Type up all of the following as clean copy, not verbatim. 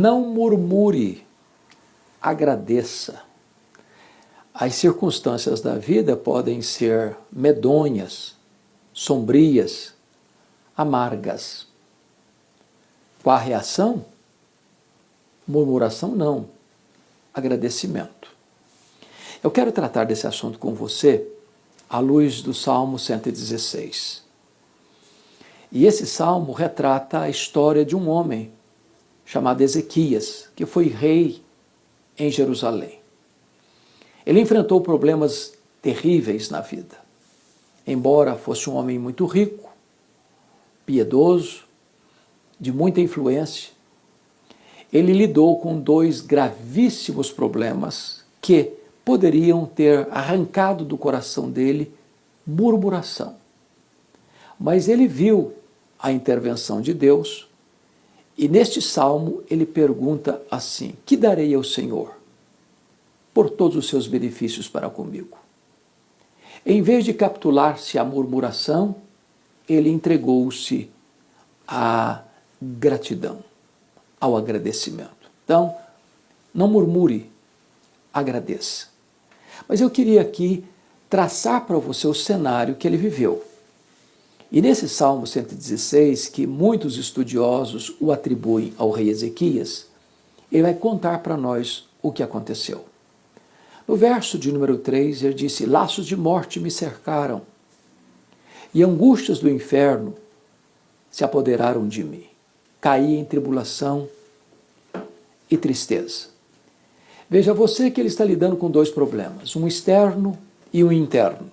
Não murmure, agradeça. As circunstâncias da vida podem ser medonhas, sombrias, amargas. Qual a reação? Murmuração não, agradecimento. Eu quero tratar desse assunto com você à luz do Salmo 116. E esse salmo retrata a história de um homem chamado Ezequias, que foi rei em Jerusalém. Ele enfrentou problemas terríveis na vida. Embora fosse um homem muito rico, piedoso, de muita influência, ele lidou com dois gravíssimos problemas que poderiam ter arrancado do coração dele murmuração. Mas ele viu a intervenção de Deus e neste salmo ele pergunta assim: que darei ao Senhor por todos os seus benefícios para comigo? Em vez de capitular-se à murmuração, ele entregou-se à gratidão, ao agradecimento. Então, não murmure, agradeça. Mas eu queria aqui traçar para você o cenário que ele viveu. E nesse Salmo 116, que muitos estudiosos o atribuem ao rei Ezequias, ele vai contar para nós o que aconteceu. No verso de número 3, ele disse: laços de morte me cercaram, e angústias do inferno se apoderaram de mim. Caí em tribulação e tristeza. Veja você que ele está lidando com dois problemas, um externo e um interno.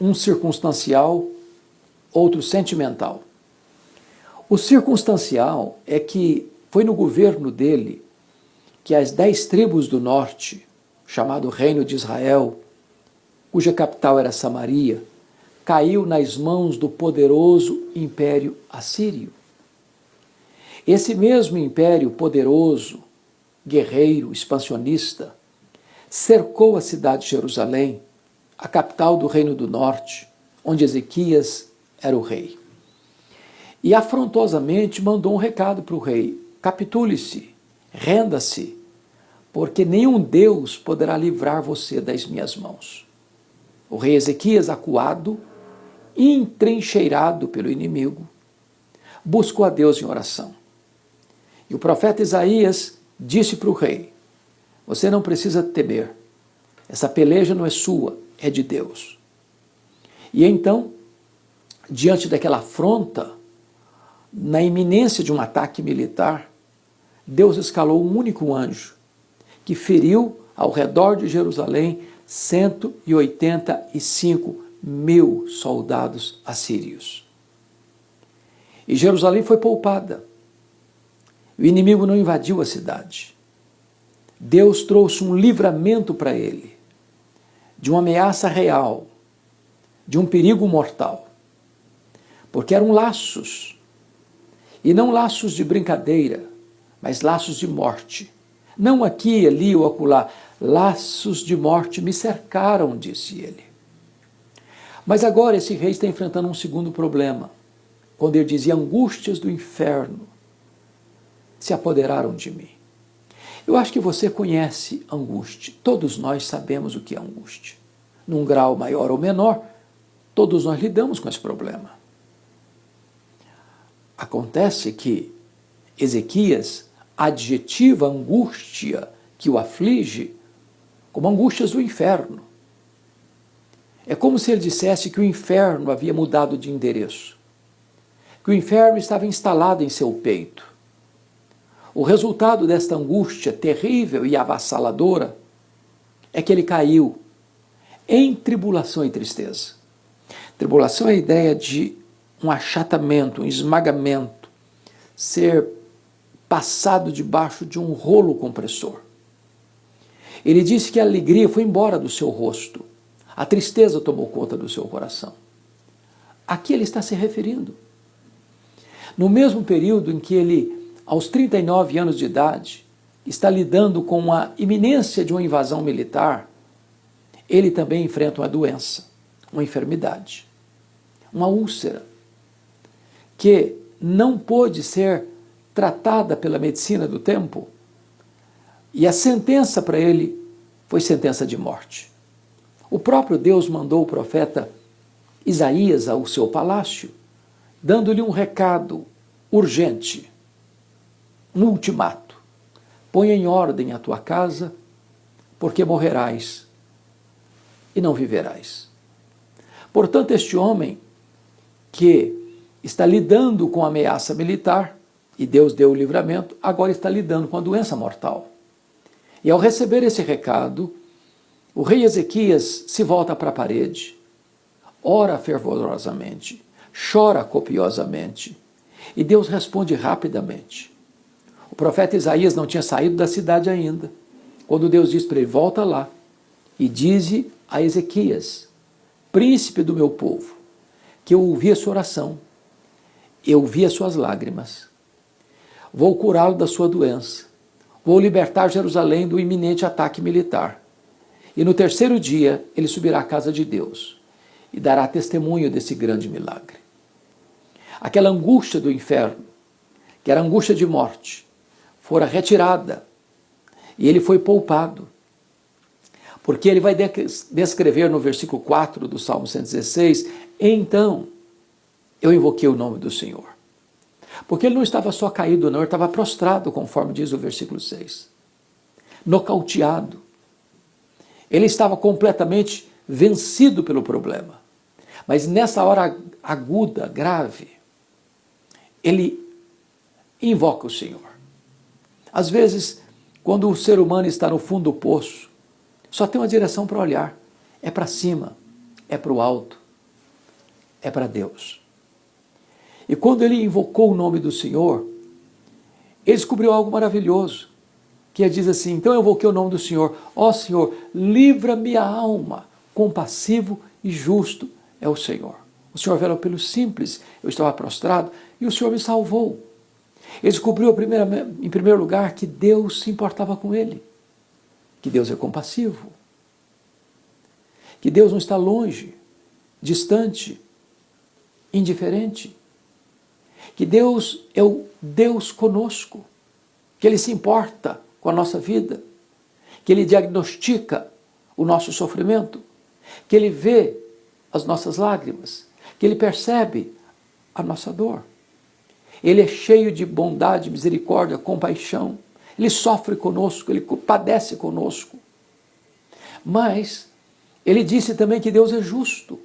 Um circunstancial, outro sentimental. O circunstancial é que foi no governo dele que as 10 tribos do norte, chamado Reino de Israel, cuja capital era Samaria, caiu nas mãos do poderoso Império Assírio. Esse mesmo império poderoso, guerreiro, expansionista, cercou a cidade de Jerusalém, a capital do Reino do Norte, onde Ezequias era o rei. E afrontosamente mandou um recado para o rei: capitule-se, renda-se, porque nenhum Deus poderá livrar você das minhas mãos. O rei Ezequias, acuado, entrincheirado pelo inimigo, buscou a Deus em oração. E o profeta Isaías disse para o rei: você não precisa temer, essa peleja não é sua, é de Deus. E então, diante daquela afronta, na iminência de um ataque militar, Deus escalou um único anjo, que feriu ao redor de Jerusalém 185.000 soldados assírios. E Jerusalém foi poupada. O inimigo não invadiu a cidade. Deus trouxe um livramento para ele, de uma ameaça real, de um perigo mortal. Porque eram laços, e não laços de brincadeira, mas laços de morte. Não aqui, ali ou acolá, laços de morte me cercaram, disse ele. Mas agora esse rei está enfrentando um segundo problema, quando ele dizia: angústias do inferno se apoderaram de mim. Eu acho que você conhece angústia, todos nós sabemos o que é angústia. Num grau maior ou menor, todos nós lidamos com esse problema. Acontece que Ezequias adjetiva a angústia que o aflige como angústias do inferno. É como se ele dissesse que o inferno havia mudado de endereço, que o inferno estava instalado em seu peito. O resultado desta angústia terrível e avassaladora é que ele caiu em tribulação e tristeza. Tribulação é a ideia de um achatamento, um esmagamento, ser passado debaixo de um rolo compressor. Ele disse que a alegria foi embora do seu rosto, a tristeza tomou conta do seu coração. Aqui ele está se referindo. No mesmo período em que ele, aos 39 anos de idade, está lidando com a iminência de uma invasão militar, ele também enfrenta uma doença, uma enfermidade, uma úlcera, que não pôde ser tratada pela medicina do tempo, E a sentença para ele foi sentença de morte. O próprio Deus mandou o profeta Isaías ao seu palácio, dando-lhe um recado urgente, um ultimato. Põe em ordem a tua casa, porque morrerás e não viverás. Portanto, este homem que está lidando com a ameaça militar, e Deus deu o livramento, agora está lidando com a doença mortal. E ao receber esse recado, o rei Ezequias se volta para a parede, ora fervorosamente, chora copiosamente, e Deus responde rapidamente. O profeta Isaías não tinha saído da cidade ainda, quando Deus diz para ele, volta lá, e dize a Ezequias, príncipe do meu povo, que eu ouvi a sua oração, eu ouvi as suas lágrimas, vou curá-lo da sua doença, vou libertar Jerusalém do iminente ataque militar, e no terceiro dia ele subirá à casa de Deus e dará testemunho desse grande milagre. Aquela angústia do inferno, que era angústia de morte, fora retirada e ele foi poupado. Porque ele vai descrever no versículo 4 do Salmo 116, então eu invoquei o nome do Senhor. Porque ele não estava só caído, não, ele estava prostrado, conforme diz o versículo 6. Nocauteado. Ele estava completamente vencido pelo problema. Mas nessa hora aguda, grave, ele invoca o Senhor. Às vezes, quando o ser humano está no fundo do poço, só tem uma direção para olhar. É para cima, é para o alto, é para Deus. E quando ele invocou o nome do Senhor, ele descobriu algo maravilhoso, que diz assim, então eu invoquei o nome do Senhor, ó Senhor, livra minha alma, compassivo e justo é o Senhor. O Senhor veio pelo simples, eu estava prostrado e o Senhor me salvou. Ele descobriu em primeiro lugar que Deus se importava com ele, que Deus é compassivo, que Deus não está longe, distante, indiferente, que Deus é o Deus conosco, que Ele se importa com a nossa vida, que Ele diagnostica o nosso sofrimento, que Ele vê as nossas lágrimas, que Ele percebe a nossa dor. Ele é cheio de bondade, misericórdia, compaixão. Ele sofre conosco, Ele padece conosco. Mas Ele disse também que Deus é justo,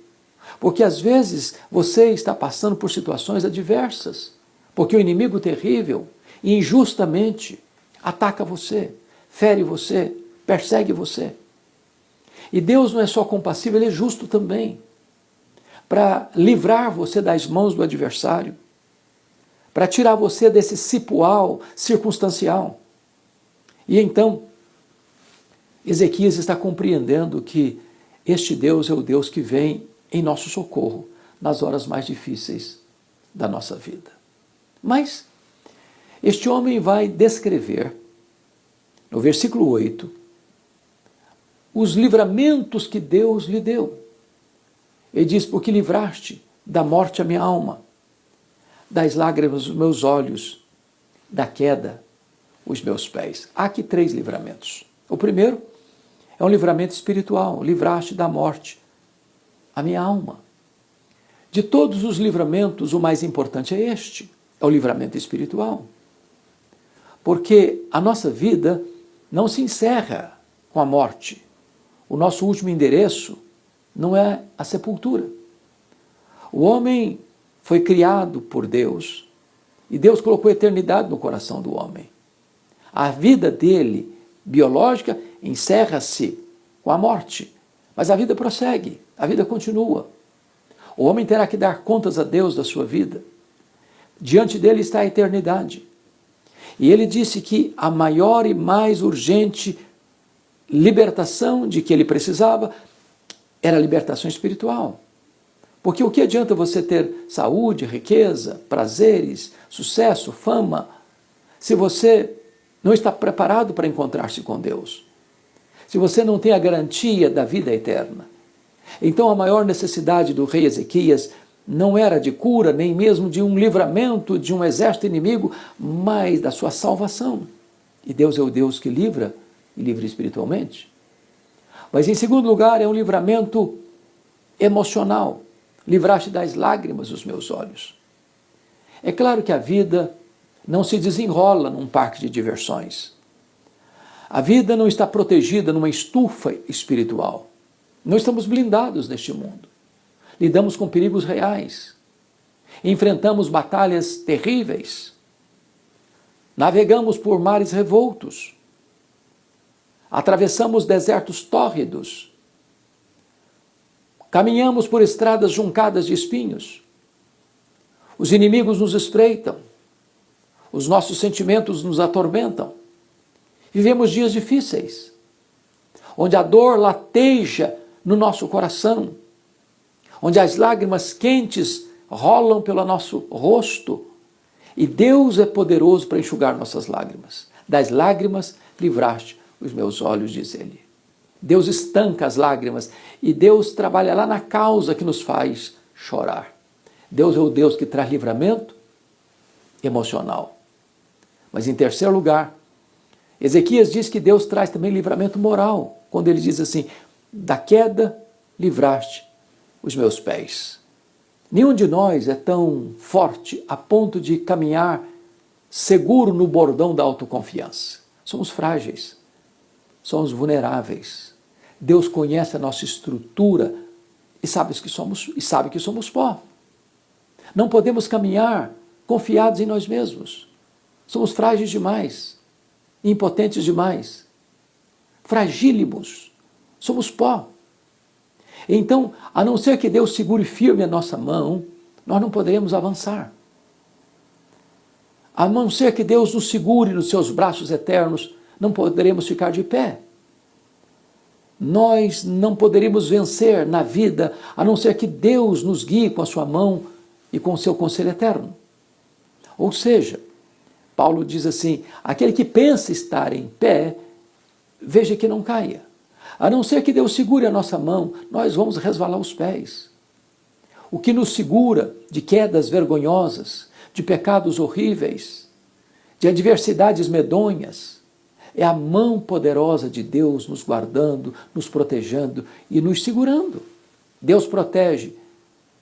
porque às vezes você está passando por situações adversas, porque o inimigo terrível, injustamente, ataca você, fere você, persegue você. E Deus não é só compassivo, Ele é justo também, para livrar você das mãos do adversário, para tirar você desse cipoal circunstancial. E então, Ezequias está compreendendo que este Deus é o Deus que vem em nosso socorro nas horas mais difíceis da nossa vida. Mas este homem vai descrever, no versículo 8, os livramentos que Deus lhe deu. Ele diz, porque livraste da morte a minha alma, das lágrimas os meus olhos, da queda os meus pés. Há aqui 3 livramentos. O primeiro é um livramento espiritual, livraste da morte a minha alma. De todos os livramentos, o mais importante é este, é o livramento espiritual. Porque a nossa vida não se encerra com a morte. O nosso último endereço não é a sepultura. O homem foi criado por Deus e Deus colocou a eternidade no coração do homem. A vida dele, biológica, encerra-se com a morte, mas a vida prossegue, a vida continua. O homem terá que dar contas a Deus da sua vida. Diante dele está a eternidade. E ele disse que a maior e mais urgente libertação de que ele precisava era a libertação espiritual. Porque o que adianta você ter saúde, riqueza, prazeres, sucesso, fama, se você não está preparado para encontrar-se com Deus? Se você não tem a garantia da vida eterna? Então a maior necessidade do rei Ezequias não era de cura, nem mesmo de um livramento de um exército inimigo, mas da sua salvação. E Deus é o Deus que livra, e livra espiritualmente. Mas em segundo lugar, é um livramento emocional. Livraste das lágrimas os meus olhos. É claro que a vida não se desenrola num parque de diversões. A vida não está protegida numa estufa espiritual. Não estamos blindados neste mundo. Lidamos com perigos reais. Enfrentamos batalhas terríveis. Navegamos por mares revoltos. Atravessamos desertos tórridos. Caminhamos por estradas juncadas de espinhos. Os inimigos nos espreitam. Os nossos sentimentos nos atormentam. Vivemos dias difíceis, onde a dor lateja no nosso coração, onde as lágrimas quentes rolam pelo nosso rosto, e Deus é poderoso para enxugar nossas lágrimas. Das lágrimas livraste os meus olhos, diz ele. Deus estanca as lágrimas e Deus trabalha lá na causa que nos faz chorar. Deus é o Deus que traz livramento emocional. Mas em terceiro lugar, Ezequias diz que Deus traz também livramento moral, quando ele diz assim: da queda livraste os meus pés. Nenhum de nós é tão forte a ponto de caminhar seguro no bordão da autoconfiança. Somos frágeis, somos vulneráveis. Deus conhece a nossa estrutura e sabe que somos pó. Não podemos caminhar confiados em nós mesmos. Somos frágeis demais, impotentes demais, fragílimos, somos pó. Então, a não ser que Deus segure firme a nossa mão, nós não poderemos avançar. A não ser que Deus nos segure nos seus braços eternos, não poderemos ficar de pé. Nós não poderíamos vencer na vida, a não ser que Deus nos guie com a sua mão e com o seu conselho eterno. Ou seja, Paulo diz assim: aquele que pensa estar em pé, veja que não caia. A não ser que Deus segure a nossa mão, nós vamos resvalar os pés. O que nos segura de quedas vergonhosas, de pecados horríveis, de adversidades medonhas, é a mão poderosa de Deus nos guardando, nos protegendo e nos segurando. Deus protege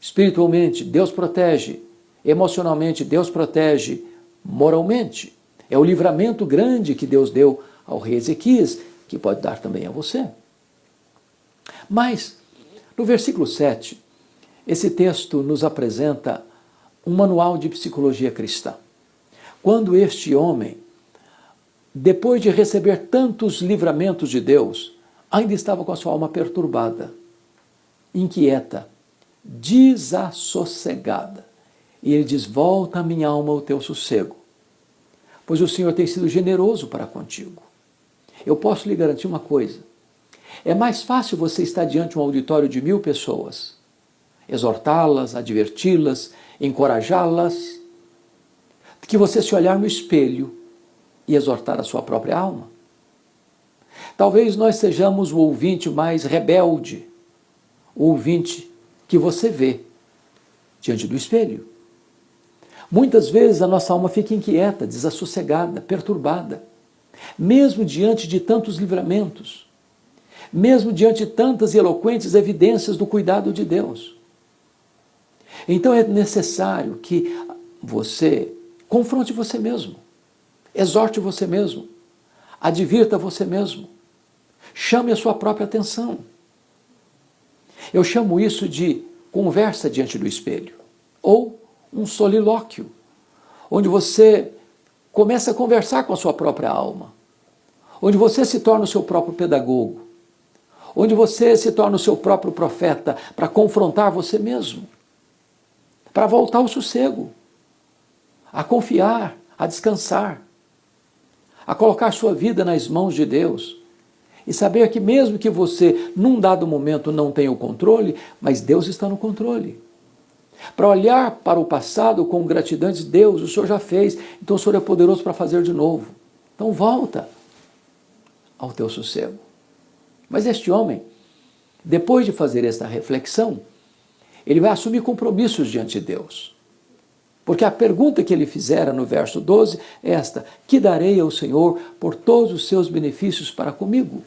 espiritualmente, Deus protege emocionalmente, Deus protege moralmente. É o livramento grande que Deus deu ao rei Ezequias, que pode dar também a você. Mas, no versículo 7, esse texto nos apresenta um manual de psicologia cristã. Quando este homem, depois de receber tantos livramentos de Deus, ainda estava com a sua alma perturbada, inquieta, desassossegada. E ele diz: volta a minha alma ao teu sossego, pois o Senhor tem sido generoso para contigo. Eu posso lhe garantir uma coisa: é mais fácil você estar diante de um auditório de 1000 pessoas, exortá-las, adverti-las, encorajá-las, do que você se olhar no espelho e exortar a sua própria alma. Talvez nós sejamos o ouvinte mais rebelde, o ouvinte que você vê diante do espelho. Muitas vezes a nossa alma fica inquieta, desassossegada, perturbada, mesmo diante de tantos livramentos, mesmo diante de tantas e eloquentes evidências do cuidado de Deus. Então é necessário que você confronte você mesmo, exorte você mesmo, advirta você mesmo, chame a sua própria atenção. Eu chamo isso de conversa diante do espelho, ou um solilóquio, onde você começa a conversar com a sua própria alma, onde você se torna o seu próprio pedagogo, onde você se torna o seu próprio profeta para confrontar você mesmo, para voltar ao sossego, a confiar, a descansar, a colocar sua vida nas mãos de Deus e saber que mesmo que você, num dado momento, não tenha o controle, mas Deus está no controle. Para olhar para o passado com gratidão e dizer: Deus, o Senhor já fez, então o Senhor é poderoso para fazer de novo. Então volta ao teu sossego. Mas este homem, depois de fazer esta reflexão, ele vai assumir compromissos diante de Deus. Porque a pergunta que ele fizera no verso 12 é esta: que darei ao Senhor por todos os seus benefícios para comigo?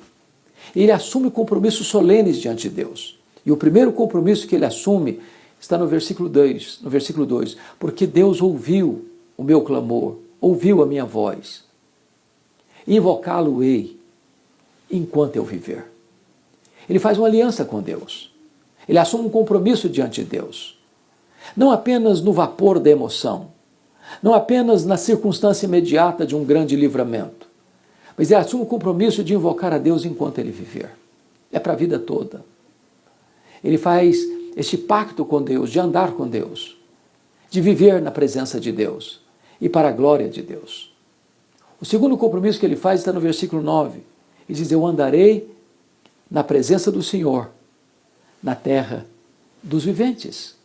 Ele assume compromissos solenes diante de Deus. E o primeiro compromisso que ele assume está no versículo 2, porque Deus ouviu o meu clamor, ouviu a minha voz. Invocá-lo-ei enquanto eu viver. Ele faz uma aliança com Deus. Ele assume um compromisso diante de Deus. Não apenas no vapor da emoção, não apenas na circunstância imediata de um grande livramento, mas ele assume o compromisso de invocar a Deus enquanto ele viver. É para a vida toda. Ele faz este pacto com Deus, de andar com Deus, de viver na presença de Deus e para a glória de Deus. O segundo compromisso que ele faz está no versículo 9. Ele diz: eu andarei na presença do Senhor, na terra dos viventes.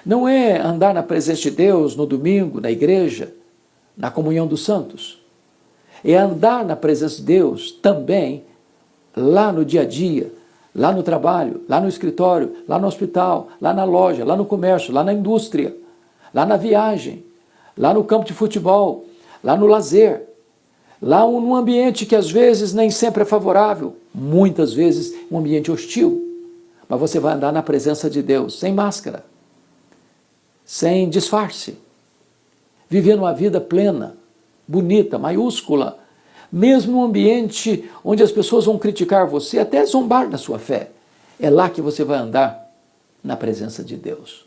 Não é andar na presença de Deus no domingo, na igreja, na comunhão dos santos. É andar na presença de Deus também lá no dia a dia, lá no trabalho, lá no escritório, lá no hospital, lá na loja, lá no comércio, lá na indústria, lá na viagem, lá no campo de futebol, lá no lazer, lá num ambiente que às vezes nem sempre é favorável, muitas vezes um ambiente hostil. Mas você vai andar na presença de Deus, sem máscara, sem disfarce, vivendo uma vida plena, bonita, maiúscula, mesmo num ambiente onde as pessoas vão criticar você, até zombar da sua fé. É lá que você vai andar na presença de Deus.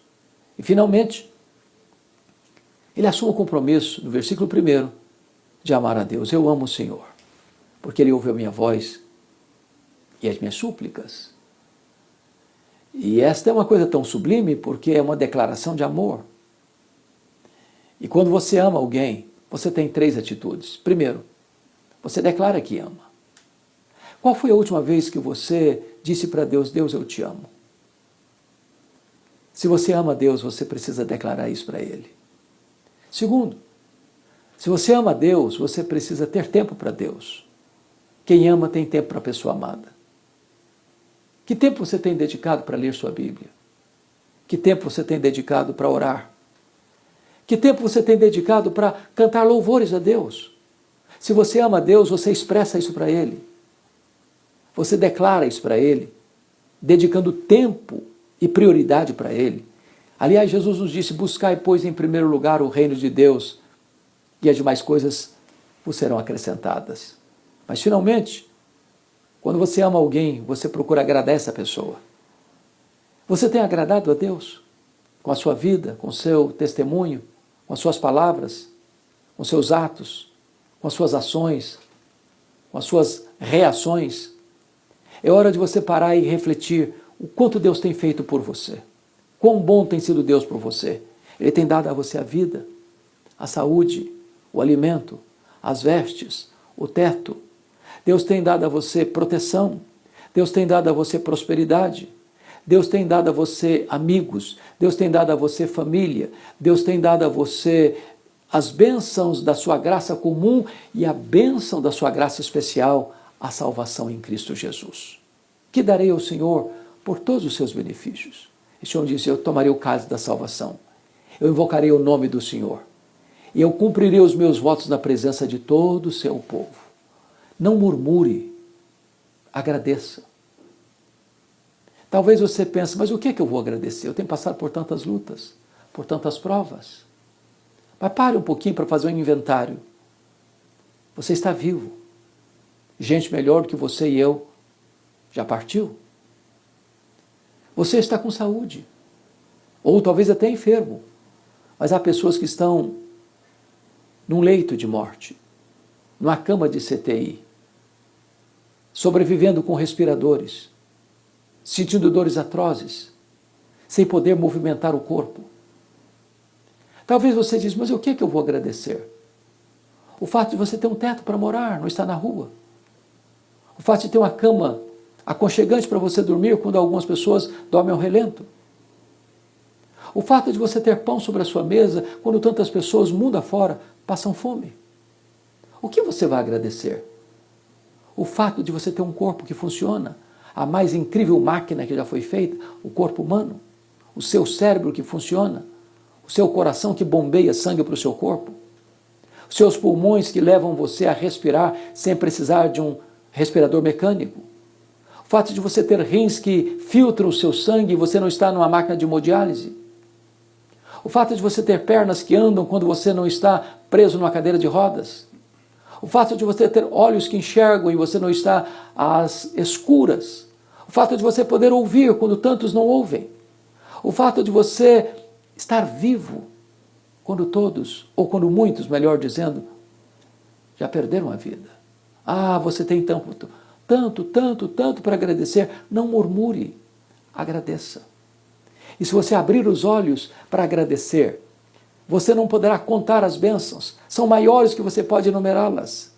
E finalmente, ele assume o compromisso, no versículo 1, de amar a Deus. Eu amo o Senhor, porque Ele ouve a minha voz e as minhas súplicas. E esta é uma coisa tão sublime porque é uma declaração de amor. E quando você ama alguém, você tem 3 atitudes. Primeiro, você declara que ama. Qual foi a última vez que você disse para Deus: Deus, eu te amo? Se você ama Deus, você precisa declarar isso para Ele. Segundo, se você ama Deus, você precisa ter tempo para Deus. Quem ama tem tempo para a pessoa amada. Que tempo você tem dedicado para ler sua Bíblia? Que tempo você tem dedicado para orar? Que tempo você tem dedicado para cantar louvores a Deus? Se você ama a Deus, você expressa isso para Ele. Você declara isso para Ele, dedicando tempo e prioridade para Ele. Aliás, Jesus nos disse: buscai, pois, em primeiro lugar o reino de Deus, e as demais coisas vos serão acrescentadas. Mas, finalmente, quando você ama alguém, você procura agradar essa pessoa. Você tem agradado a Deus com a sua vida, com o seu testemunho, com as suas palavras, com os seus atos, com as suas ações, com as suas reações? É hora de você parar e refletir o quanto Deus tem feito por você. Quão bom tem sido Deus por você. Ele tem dado a você a vida, a saúde, o alimento, as vestes, o teto. Deus tem dado a você proteção. Deus tem dado a você prosperidade. Deus tem dado a você amigos. Deus tem dado a você família. Deus tem dado a você as bênçãos da sua graça comum e a bênção da sua graça especial, a salvação em Cristo Jesus. Que darei ao Senhor por todos os seus benefícios. E o Senhor disse: eu tomarei o cálice da salvação. Eu invocarei o nome do Senhor. E eu cumprirei os meus votos na presença de todo o seu povo. Não murmure, agradeça. Talvez você pense: mas o que é que eu vou agradecer? Eu tenho passado por tantas lutas, por tantas provas. Mas pare um pouquinho para fazer um inventário. Você está vivo. Gente melhor do que você e eu já partiu. Você está com saúde. Ou talvez até enfermo. Mas há pessoas que estão num leito de morte, numa cama de CTI, sobrevivendo com respiradores, sentindo dores atrozes, sem poder movimentar o corpo. Talvez você diz: mas o que é que eu vou agradecer? O fato de você ter um teto para morar, não estar na rua. O fato de ter uma cama aconchegante para você dormir quando algumas pessoas dormem ao relento. O fato de você ter pão sobre a sua mesa quando tantas pessoas, mundo afora, passam fome. O que você vai agradecer? O fato de você ter um corpo que funciona, a mais incrível máquina que já foi feita, o corpo humano, o seu cérebro que funciona, o seu coração que bombeia sangue para o seu corpo, os seus pulmões que levam você a respirar sem precisar de um respirador mecânico, o fato de você ter rins que filtram o seu sangue e você não está numa máquina de hemodiálise, o fato de você ter pernas que andam quando você não está preso numa cadeira de rodas, o fato de você ter olhos que enxergam e você não está às escuras, o fato de você poder ouvir quando tantos não ouvem, o fato de você estar vivo quando todos, ou quando muitos, melhor dizendo, já perderam a vida. Ah, você tem tanto para agradecer. Não murmure, agradeça. E se você abrir os olhos para agradecer, você não poderá contar as bênçãos, são maiores que você pode enumerá-las.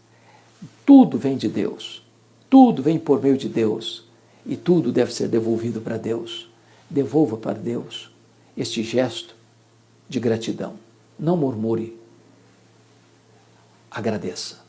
Tudo vem de Deus, tudo vem por meio de Deus, e tudo deve ser devolvido para Deus. Devolva para Deus este gesto de gratidão. Não murmure, agradeça.